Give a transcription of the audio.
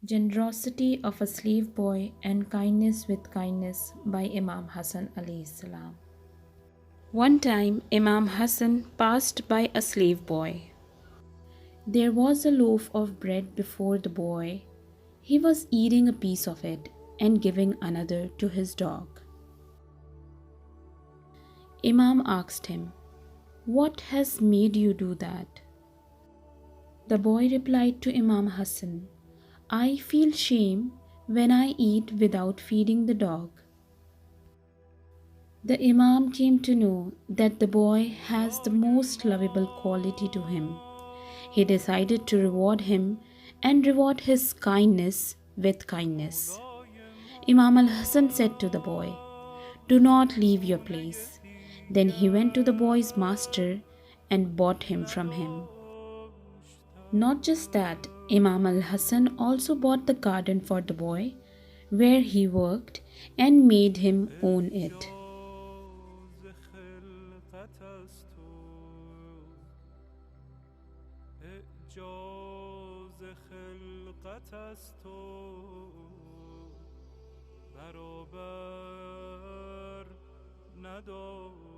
Generosity of a Slave Boy and Kindness with Kindness by Imam Hassan alayhi salam. One time Imam Hassan passed by a slave boy. There was a loaf of bread before the boy. He was eating a piece of it and giving another to his dog. Imam asked him, "What has made you do that?" The boy replied to Imam Hassan, "I feel shame when I eat without feeding the dog." The Imam came to know that the boy has the most lovable quality to him. He decided to reward him and reward his kindness with kindness. Imam al Hassan said to the boy, "Do not leave your place." Then he went to the boy's master and bought him from him. Not just that, Imam al Hassan also bought the garden for the boy where he worked and made him own it. اعجاز خلقت از تو برابر ندارد